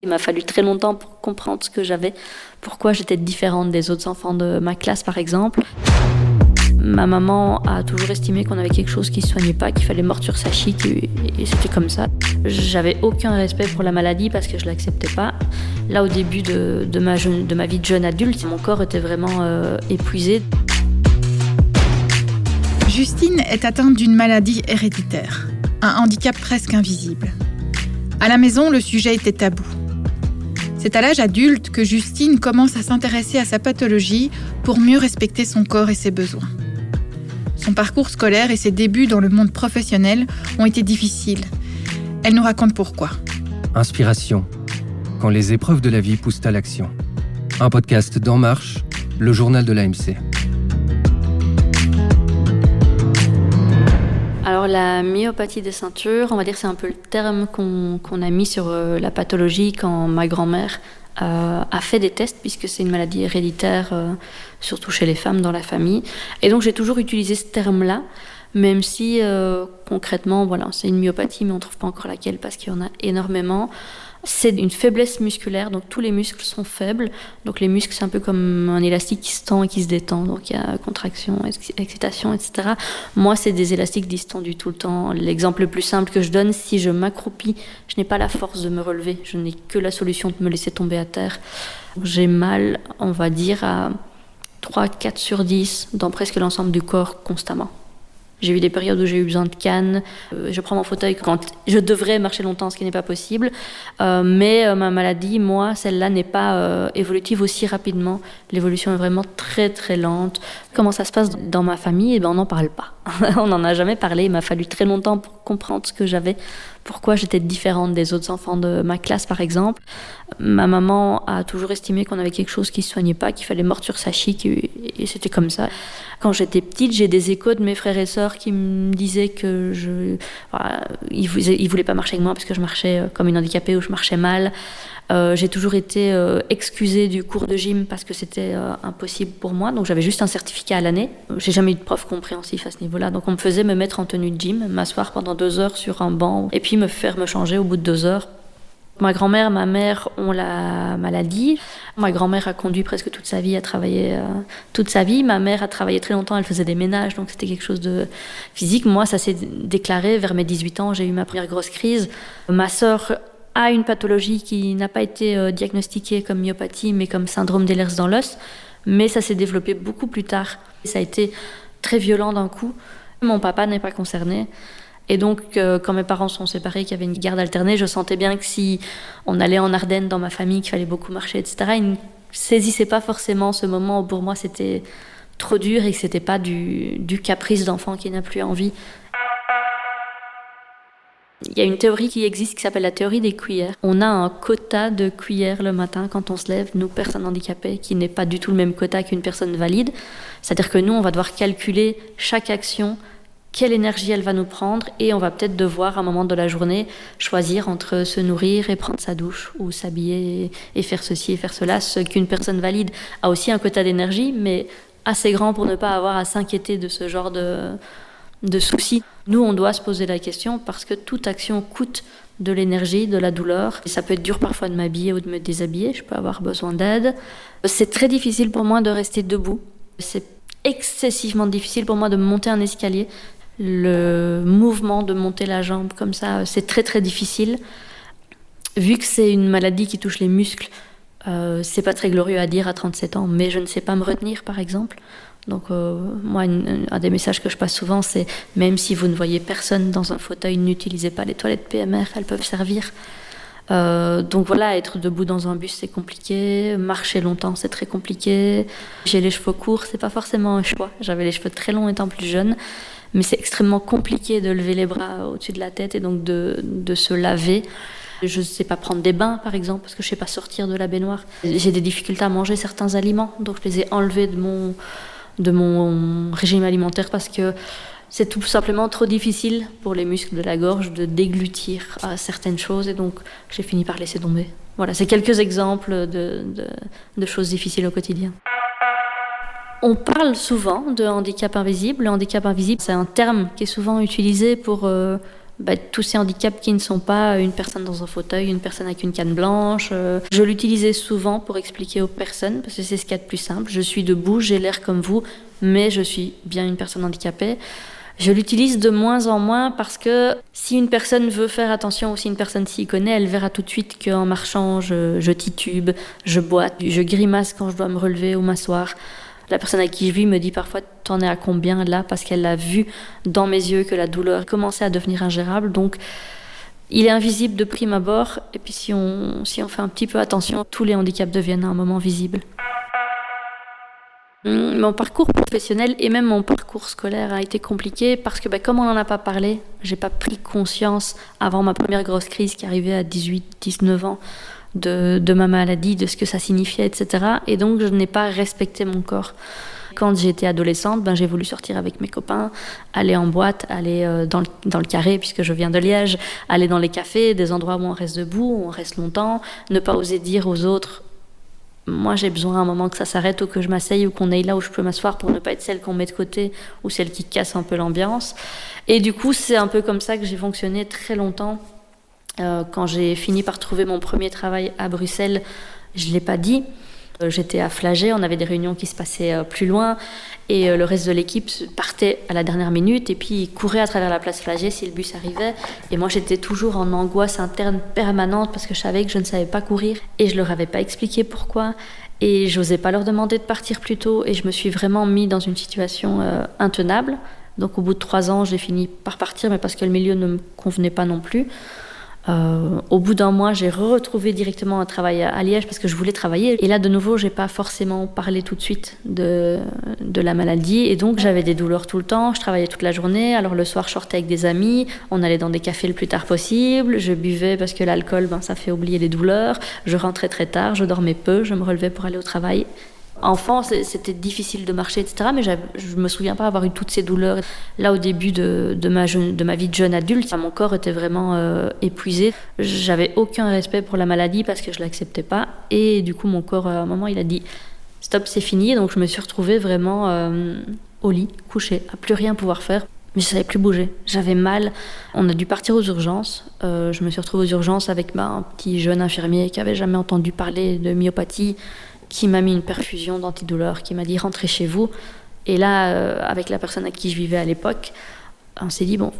Il m'a fallu très longtemps pour comprendre ce que j'avais, pourquoi j'étais différente des autres enfants de ma classe par exemple. Ma maman a toujours estimé qu'on avait quelque chose qui ne se soignait pas, qu'il fallait mordre sur sa chic et c'était comme ça. J'avais aucun respect pour la maladie parce que je ne l'acceptais pas. Là au début de ma vie de jeune adulte, mon corps était vraiment épuisé. Justine est atteinte d'une maladie héréditaire, un handicap presque invisible. À la maison, le sujet était tabou. C'est à l'âge adulte que Justine commence à s'intéresser à sa pathologie pour mieux respecter son corps et ses besoins. Son parcours scolaire et ses débuts dans le monde professionnel ont été difficiles. Elle nous raconte pourquoi. Inspiration, quand les épreuves de la vie poussent à l'action. Un podcast d'En Marche, le journal de l'AMC. Alors la myopathie des ceintures, on va dire que c'est un peu le terme qu'on a mis sur la pathologie quand ma grand-mère a fait des tests, puisque c'est une maladie héréditaire, surtout chez les femmes dans la famille. Et donc j'ai toujours utilisé ce terme-là, même si concrètement, voilà, c'est une myopathie, mais on ne trouve pas encore laquelle parce qu'il y en a énormément. C'est une faiblesse musculaire, donc tous les muscles sont faibles. Donc les muscles, c'est un peu comme un élastique qui se tend et qui se détend. Donc il y a contraction, excitation, etc. Moi, c'est des élastiques distendus tout le temps. L'exemple le plus simple que je donne, si je m'accroupis, je n'ai pas la force de me relever. Je n'ai que la solution de me laisser tomber à terre. J'ai mal, on va dire, à 3-4 sur 10 dans presque l'ensemble du corps constamment. J'ai eu des périodes où j'ai eu besoin de canne. Je prends mon fauteuil quand je devrais marcher longtemps, ce qui n'est pas possible. Mais ma maladie, moi, celle-là n'est pas évolutive aussi rapidement. L'évolution est vraiment très, très lente. Comment ça se passe dans ma famille ? Eh bien, on n'en parle pas. On n'en a jamais parlé. Il m'a fallu très longtemps pour comprendre ce que j'avais, pourquoi j'étais différente des autres enfants de ma classe, par exemple. Ma maman a toujours estimé qu'on avait quelque chose qui ne se soignait pas, qu'il fallait mordre sur sa chic, et c'était comme ça. Quand j'étais petite, j'ai des échos de mes frères et sœurs qui me disaient que ils voulaient pas marcher avec moi parce que je marchais comme une handicapée ou je marchais mal. J'ai toujours été excusée du cours de gym parce que c'était impossible pour moi. Donc j'avais juste un certificat à l'année. J'ai jamais eu de prof compréhensif à ce niveau-là. Donc on me faisait me mettre en tenue de gym, m'asseoir pendant 2 heures sur un banc et puis me faire me changer au bout de 2 heures. Ma grand-mère, ma mère ont la maladie. Ma grand-mère a conduit presque toute sa vie, a travaillé toute sa vie. Ma mère a travaillé très longtemps, elle faisait des ménages, donc c'était quelque chose de physique. Moi, ça s'est déclaré vers mes 18 ans, j'ai eu ma première grosse crise. Ma sœur a une pathologie qui n'a pas été diagnostiquée comme myopathie, mais comme syndrome d'Ehlers dans l'os. Mais ça s'est développé beaucoup plus tard. Ça a été très violent d'un coup. Mon papa n'est pas concerné. Et donc, quand mes parents sont séparés, qu'il y avait une garde alternée, je sentais bien que si on allait en Ardennes dans ma famille, qu'il fallait beaucoup marcher, etc., ils ne saisissaient pas forcément ce moment où pour moi c'était trop dur et que c'était pas du caprice d'enfant qui n'a plus envie. Il y a une théorie qui existe qui s'appelle la théorie des cuillères. On a un quota de cuillères le matin quand on se lève, nous, personnes handicapées, qui n'est pas du tout le même quota qu'une personne valide. C'est-à-dire que nous, on va devoir calculer chaque action, quelle énergie elle va nous prendre, et on va peut-être devoir, à un moment de la journée, choisir entre se nourrir et prendre sa douche, ou s'habiller et faire ceci et faire cela. Ce qu'une personne valide a aussi un quota d'énergie, mais assez grand pour ne pas avoir à s'inquiéter de ce genre de soucis. Nous, on doit se poser la question parce que toute action coûte de l'énergie, de la douleur. Et ça peut être dur parfois de m'habiller ou de me déshabiller, je peux avoir besoin d'aide. C'est très difficile pour moi de rester debout. C'est excessivement difficile pour moi de monter un escalier. Le mouvement de monter la jambe comme ça, c'est très très difficile. Vu que c'est une maladie qui touche les muscles, c'est pas très glorieux à dire à 37 ans, mais je ne sais pas me retenir par exemple. Donc moi, un des messages que je passe souvent, c'est même si vous ne voyez personne dans un fauteuil, n'utilisez pas les toilettes PMR, elles peuvent servir. Donc voilà, être debout dans un bus, c'est compliqué. Marcher longtemps, c'est très compliqué. J'ai les cheveux courts, c'est pas forcément un choix. J'avais les cheveux très longs étant plus jeune. Mais c'est extrêmement compliqué de lever les bras au-dessus de la tête et donc de se laver. Je ne sais pas prendre des bains, par exemple, parce que je ne sais pas sortir de la baignoire. J'ai des difficultés à manger certains aliments, donc je les ai enlevés de mon régime alimentaire parce que c'est tout simplement trop difficile pour les muscles de la gorge de déglutir certaines choses et donc j'ai fini par laisser tomber. Voilà, c'est quelques exemples de choses difficiles au quotidien. On parle souvent de handicap invisible. Le handicap invisible, c'est un terme qui est souvent utilisé pour tous ces handicaps qui ne sont pas une personne dans un fauteuil, une personne avec une canne blanche. Je l'utilisais souvent pour expliquer aux personnes, parce que c'est ce qu'il y a de plus simple. Je suis debout, j'ai l'air comme vous, mais je suis bien une personne handicapée. Je l'utilise de moins en moins parce que si une personne veut faire attention ou si une personne s'y connaît, elle verra tout de suite qu'en marchant, je titube, je boite, je grimace quand je dois me relever ou m'asseoir. La personne à qui je vis me dit parfois « t'en es à combien là ?» parce qu'elle a vu dans mes yeux que la douleur commençait à devenir ingérable. Donc il est invisible de prime abord et puis si on fait un petit peu attention, tous les handicaps deviennent à un moment visibles. Mon parcours professionnel et même mon parcours scolaire a été compliqué parce que comme on n'en a pas parlé, j'ai pas pris conscience avant ma première grosse crise qui arrivait à 18-19 ans de ma maladie, de ce que ça signifiait, etc. Et donc je n'ai pas respecté mon corps. Quand j'étais adolescente, j'ai voulu sortir avec mes copains, aller en boîte, aller dans le carré puisque je viens de Liège, aller dans les cafés, des endroits où on reste debout, où on reste longtemps, ne pas oser dire aux autres moi j'ai besoin à un moment que ça s'arrête ou que je m'asseye ou qu'on aille là où je peux m'asseoir pour ne pas être celle qu'on met de côté ou celle qui casse un peu l'ambiance. Et du coup c'est un peu comme ça que j'ai fonctionné très longtemps. Quand j'ai fini par trouver mon premier travail à Bruxelles, je ne l'ai pas dit. J'étais à Flagey, on avait des réunions qui se passaient plus loin et le reste de l'équipe partait à la dernière minute et puis courait à travers la place Flagey si le bus arrivait. Et moi j'étais toujours en angoisse interne permanente parce que je savais que je ne savais pas courir et je leur avais pas expliqué pourquoi et j'osais pas leur demander de partir plus tôt et je me suis vraiment mis dans une situation intenable. Donc au bout de 3 ans j'ai fini par partir mais parce que le milieu ne me convenait pas non plus. Au bout d'un mois, j'ai retrouvé directement un travail à Liège parce que je voulais travailler. Et là, de nouveau, j'ai pas forcément parlé tout de suite de la maladie. Et donc, j'avais des douleurs tout le temps. Je travaillais toute la journée. Alors, le soir, je sortais avec des amis. On allait dans des cafés le plus tard possible. Je buvais parce que l'alcool, ça fait oublier les douleurs. Je rentrais très tard. Je dormais peu. Je me relevais pour aller au travail. Enfant, c'était difficile de marcher, etc. Mais je me souviens pas avoir eu toutes ces douleurs. Là, au début de ma vie de jeune adulte, mon corps était vraiment épuisé. J'avais aucun respect pour la maladie parce que je l'acceptais pas. Et du coup, mon corps, à un moment, il a dit « Stop, c'est fini ». Donc, je me suis retrouvée vraiment au lit, couchée, à plus rien pouvoir faire. Mais je savais plus bouger. J'avais mal. On a dû partir aux urgences. Je me suis retrouvée aux urgences avec un petit jeune infirmier qui avait jamais entendu parler de myopathie, qui m'a mis une perfusion d'antidouleur, qui m'a dit « rentrez chez vous ». Et là, avec la personne à qui je vivais à l'époque, on s'est dit « bon,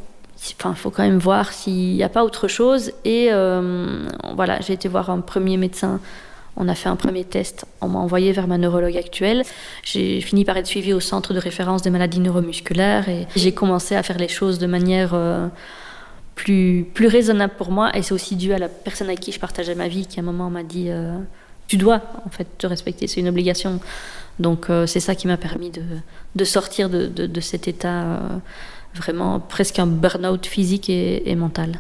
il faut quand même voir s'il n'y a pas autre chose ». Et voilà, j'ai été voir un premier médecin, on a fait un premier test, on m'a envoyé vers ma neurologue actuelle. J'ai fini par être suivie au centre de référence des maladies neuromusculaires et j'ai commencé à faire les choses de manière plus raisonnable pour moi. Et c'est aussi dû à la personne avec qui je partageais ma vie qui à un moment m'a dit tu dois en fait te respecter, c'est une obligation. Donc c'est ça qui m'a permis de sortir de cet état vraiment presque un burn-out physique et mental.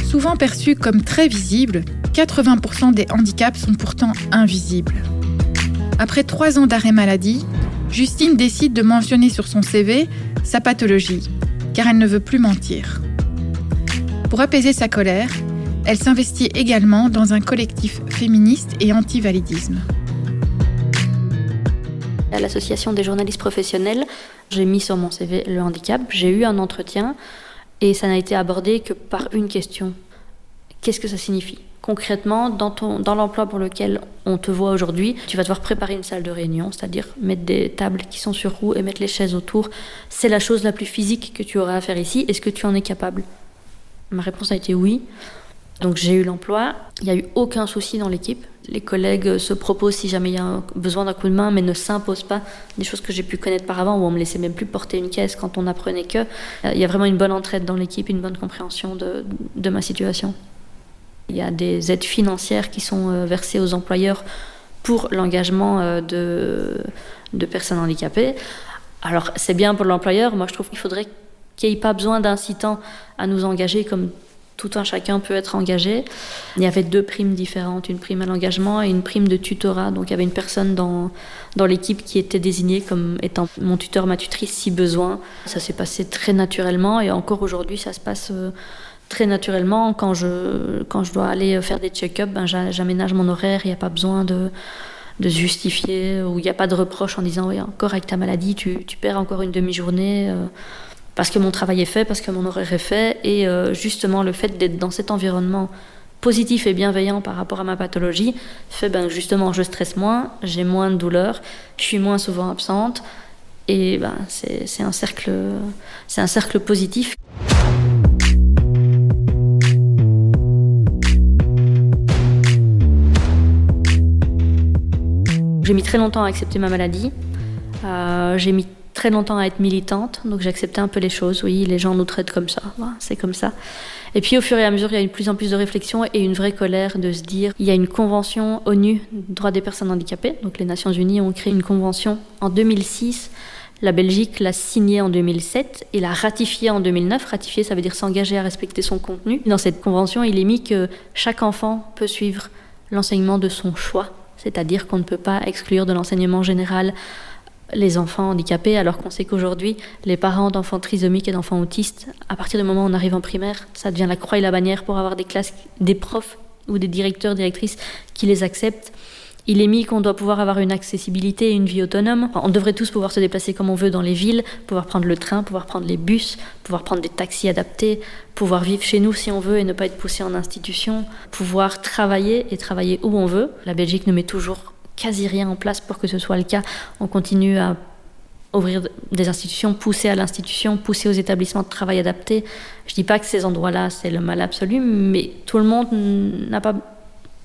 Souvent perçus comme très visibles, 80% des handicaps sont pourtant invisibles. Après 3 ans d'arrêt maladie, Justine décide de mentionner sur son CV sa pathologie, car elle ne veut plus mentir. Pour apaiser sa colère, elle s'investit également dans un collectif féministe et anti-validisme. À l'association des journalistes professionnels, j'ai mis sur mon CV le handicap, j'ai eu un entretien et ça n'a été abordé que par une question. Qu'est-ce que ça signifie ? Concrètement, dans l'emploi pour lequel on te voit aujourd'hui, tu vas devoir préparer une salle de réunion, c'est-à-dire mettre des tables qui sont sur roues et mettre les chaises autour. C'est la chose la plus physique que tu auras à faire ici. Est-ce que tu en es capable ? Ma réponse a été oui. Donc j'ai eu l'emploi, il n'y a eu aucun souci dans l'équipe. Les collègues se proposent si jamais il y a besoin d'un coup de main, mais ne s'imposent pas. Des choses que j'ai pu connaître par avant, où on me laissait même plus porter une caisse quand on apprenait que. Il y a vraiment une bonne entraide dans l'équipe, une bonne compréhension de ma situation. Il y a des aides financières qui sont versées aux employeurs pour l'engagement de personnes handicapées. Alors c'est bien pour l'employeur, moi je trouve qu'il faudrait qu'il n'y ait pas besoin d'incitant à nous engager comme tout un chacun peut être engagé. Il y avait 2 primes différentes, une prime à l'engagement et une prime de tutorat. Donc il y avait une personne dans l'équipe qui était désignée comme étant mon tuteur, ma tutrice si besoin. Ça s'est passé très naturellement et encore aujourd'hui ça se passe très naturellement. Quand je dois aller faire des check-ups, j'aménage mon horaire, il n'y a pas besoin se justifier, où il n'y a pas de reproche en disant oui, encore avec ta maladie, tu perds encore une demi-journée parce que mon travail est fait, parce que mon horaire est fait. Et justement, le fait d'être dans cet environnement positif et bienveillant par rapport à ma pathologie fait justement je stresse moins, j'ai moins de douleurs, je suis moins souvent absente. Et c'est un cercle positif. J'ai mis très longtemps à accepter ma maladie. J'ai mis très longtemps à être militante, donc j'ai accepté un peu les choses. Oui, les gens nous traitent comme ça, c'est comme ça. Et puis au fur et à mesure, il y a de plus en plus de réflexion et une vraie colère de se dire, il y a une convention ONU des droits des personnes handicapées, donc les Nations Unies ont créé une convention en 2006. La Belgique l'a signée en 2007 et l'a ratifiée en 2009. Ratifier, ça veut dire s'engager à respecter son contenu. Dans cette convention, il est mis que chaque enfant peut suivre l'enseignement de son choix. C'est-à-dire qu'on ne peut pas exclure de l'enseignement général les enfants handicapés, alors qu'on sait qu'aujourd'hui, les parents d'enfants trisomiques et d'enfants autistes, à partir du moment où on arrive en primaire, ça devient la croix et la bannière pour avoir des classes, des profs ou des directeurs, directrices qui les acceptent. Il est mis qu'on doit pouvoir avoir une accessibilité et une vie autonome. On devrait tous pouvoir se déplacer comme on veut dans les villes, pouvoir prendre le train, pouvoir prendre les bus, pouvoir prendre des taxis adaptés, pouvoir vivre chez nous si on veut et ne pas être poussé en institution, pouvoir travailler et travailler où on veut. La Belgique ne met toujours quasi rien en place pour que ce soit le cas. On continue à ouvrir des institutions, pousser à l'institution, pousser aux établissements de travail adaptés. Je ne dis pas que ces endroits-là, c'est le mal absolu, mais tout le monde n'a pas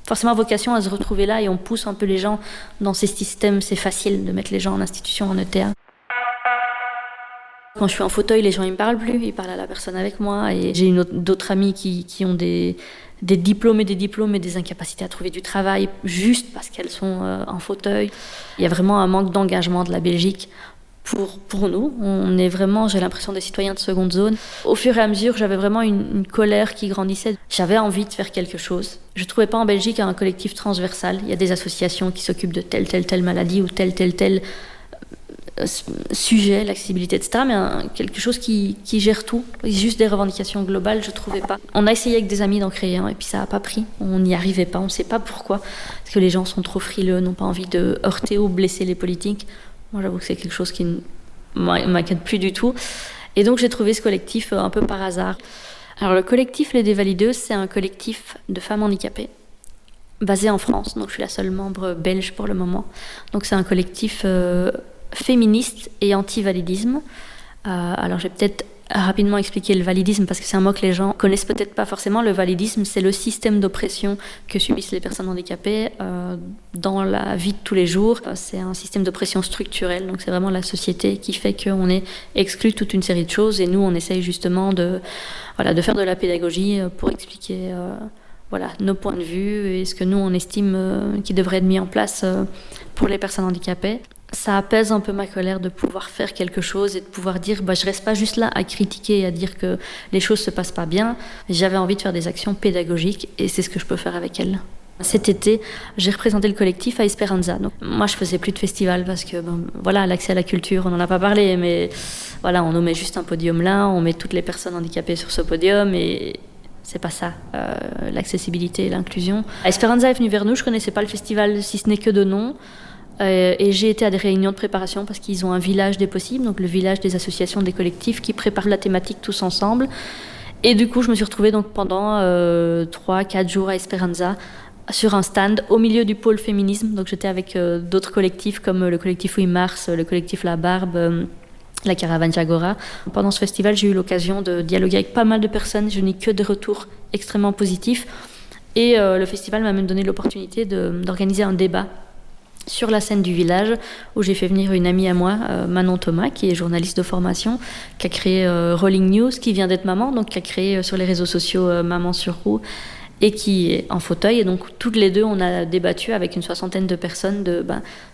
forcément vocation à se retrouver là et on pousse un peu les gens dans ces systèmes. C'est facile de mettre les gens en institution, en ETA. Quand je suis en fauteuil, les gens ils me parlent plus, ils parlent à la personne avec moi. Et j'ai d'autres amis qui ont des diplômes et des incapacités à trouver du travail juste parce qu'elles sont en fauteuil. Il y a vraiment un manque d'engagement de la Belgique pour nous. On est vraiment, j'ai l'impression, des citoyens de seconde zone. Au fur et à mesure, j'avais vraiment une colère qui grandissait. J'avais envie de faire quelque chose. Je ne trouvais pas en Belgique un collectif transversal. Il y a des associations qui s'occupent de telle maladie ou tel sujet, l'accessibilité, etc. Mais quelque chose qui gère tout. Juste des revendications globales, je ne trouvais pas. On a essayé avec des amis d'en créer un et puis ça n'a pas pris. On n'y arrivait pas, on ne sait pas pourquoi. Parce que les gens sont trop frileux, n'ont pas envie de heurter ou blesser les politiques. Moi, j'avoue que c'est quelque chose qui ne m'inquiète plus du tout. Et donc, j'ai trouvé ce collectif un peu par hasard. Alors, le collectif Les Dévalideuses, c'est un collectif de femmes handicapées basé en France. Donc, je suis la seule membre belge pour le moment. Donc, c'est un collectif féministe et anti-validisme. Alors, j'ai peut-être rapidement expliquer le validisme parce que c'est un mot que les gens connaissent peut-être pas forcément. Le validisme, c'est le système d'oppression que subissent les personnes handicapées dans la vie de tous les jours. C'est un système d'oppression structurelle, donc c'est vraiment la société qui fait qu'on est exclu toute une série de choses et nous on essaye justement de faire de la pédagogie pour expliquer nos points de vue et ce que nous on estime qui devrait être mis en place pour les personnes handicapées. Ça apaise un peu ma colère de pouvoir faire quelque chose et de pouvoir dire je reste pas juste là à critiquer et à dire que les choses se passent pas bien. J'avais envie de faire des actions pédagogiques et c'est ce que je peux faire avec elles. Cet été, j'ai représenté le collectif à Esperanza. Donc, moi, je faisais plus de festival parce que l'accès à la culture, on n'en a pas parlé, mais on nous met juste un podium là, on met toutes les personnes handicapées sur ce podium et c'est pas ça, l'accessibilité et l'inclusion. Esperanza est venue vers nous, je connaissais pas le festival si ce n'est que de nom. Et j'ai été à des réunions de préparation parce qu'ils ont un village des possibles, donc le village des associations, des collectifs qui préparent la thématique tous ensemble. Et du coup, je me suis retrouvée donc pendant 3-4 jours à Esperanza sur un stand au milieu du pôle féminisme. Donc j'étais avec d'autres collectifs comme le collectif Oui Mars, le collectif La Barbe, la Caravane Jagora. Pendant ce festival, j'ai eu l'occasion de dialoguer avec pas mal de personnes. Je n'ai que des retours extrêmement positifs. Et le festival m'a même donné l'opportunité d'organiser un débat sur la scène du village où j'ai fait venir une amie à moi, Manon Thomas, qui est journaliste de formation, qui a créé Rolling News, qui vient d'être maman, donc qui a créé sur les réseaux sociaux Maman sur roue et qui est en fauteuil. Et donc toutes les deux, on a débattu avec une 60aine de personnes de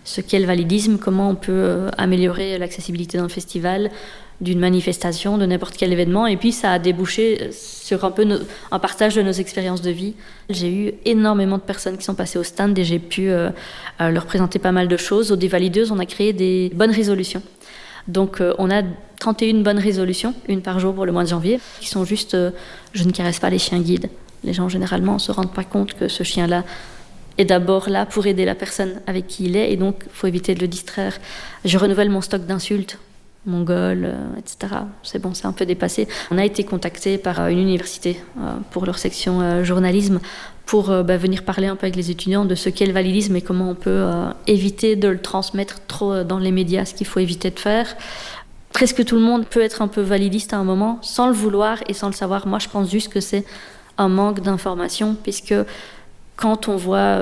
ce qu'est le validisme, comment on peut améliorer l'accessibilité d'un festival, d'une manifestation, de n'importe quel événement. Et puis ça a débouché sur un peu un partage de nos expériences de vie. J'ai eu énormément de personnes qui sont passées au stand et j'ai pu leur présenter pas mal de choses. Au Dévalideuses, on a créé des bonnes résolutions. Donc on a 31 bonnes résolutions, une par jour pour le mois de janvier, qui sont juste je ne caresse pas les chiens guides. Les gens généralement ne se rendent pas compte que ce chien-là est d'abord là pour aider la personne avec qui il est, et donc il faut éviter de le distraire. Je renouvelle mon stock d'insultes, mongols, etc. C'est bon, c'est un peu dépassé. On a été contacté par une université pour leur section journalisme pour venir parler un peu avec les étudiants de ce qu'est le validisme et comment on peut éviter de le transmettre trop dans les médias, ce qu'il faut éviter de faire. Presque tout le monde peut être un peu validiste à un moment, sans le vouloir et sans le savoir. Moi, je pense juste que c'est un manque d'information, puisque quand on voit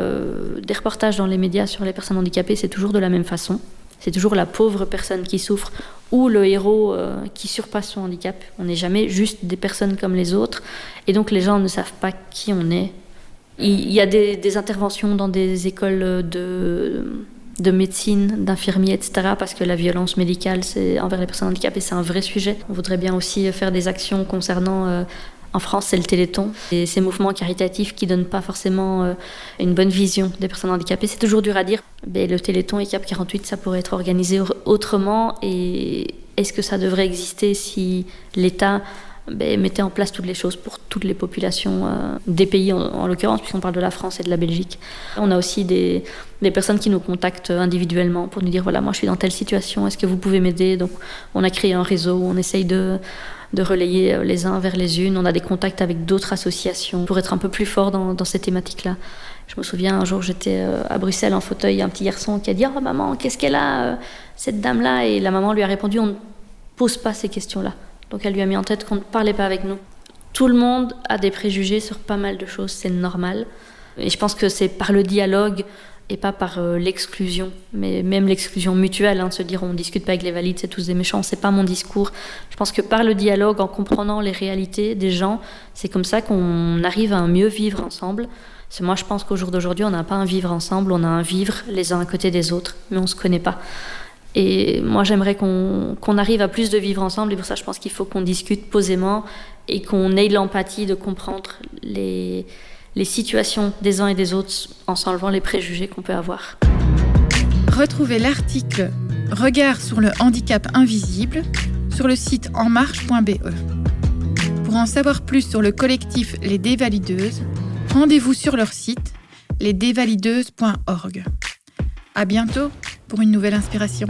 des reportages dans les médias sur les personnes handicapées, c'est toujours de la même façon. C'est toujours la pauvre personne qui souffre ou le héros qui surpasse son handicap. On n'est jamais juste des personnes comme les autres. Et donc, les gens ne savent pas qui on est. Il y a des interventions dans des écoles de médecine, d'infirmiers, etc. parce que la violence médicale envers les personnes handicapées, c'est un vrai sujet. On voudrait bien aussi faire des actions concernant... en France, c'est le Téléthon. Et ces mouvements caritatifs qui ne donnent pas forcément une bonne vision des personnes handicapées. C'est toujours dur à dire. Mais le Téléthon et Cap 48, ça pourrait être organisé autrement. Et est-ce que ça devrait exister si l'État mettait en place toutes les choses pour toutes les populations des pays, en l'occurrence, puisqu'on parle de la France et de la Belgique. On a aussi des personnes qui nous contactent individuellement pour nous dire, voilà, moi je suis dans telle situation, est-ce que vous pouvez m'aider? Donc on a créé un réseau où on essaye de relayer les uns vers les unes. On a des contacts avec d'autres associations pour être un peu plus fort dans ces thématiques-là. Je me souviens, un jour, j'étais à Bruxelles en fauteuil, il y a un petit garçon qui a dit « Oh maman, qu'est-ce qu'elle a, cette dame-là ?» Et la maman lui a répondu « On ne pose pas ces questions-là. » Donc elle lui a mis en tête qu'on ne parlait pas avec nous. Tout le monde a des préjugés sur pas mal de choses, c'est normal. Et je pense que c'est par le dialogue et pas par l'exclusion, mais même l'exclusion mutuelle, de se dire on ne discute pas avec les valides, c'est tous des méchants, c'est pas mon discours. Je pense que par le dialogue, en comprenant les réalités des gens, c'est comme ça qu'on arrive à un mieux vivre ensemble. Parce que moi je pense qu'au jour d'aujourd'hui, on n'a pas un vivre ensemble, on a un vivre les uns à côté des autres, mais on ne se connaît pas. Et moi j'aimerais qu'on arrive à plus de vivre ensemble, et pour ça je pense qu'il faut qu'on discute posément et qu'on ait l'empathie de comprendre les situations des uns et des autres en s'enlevant les préjugés qu'on peut avoir. Retrouvez l'article « Regard sur le handicap invisible » sur le site enmarche.be. Pour en savoir plus sur le collectif Les Dévalideuses, rendez-vous sur leur site lesdévalideuses.org. À bientôt pour une nouvelle inspiration.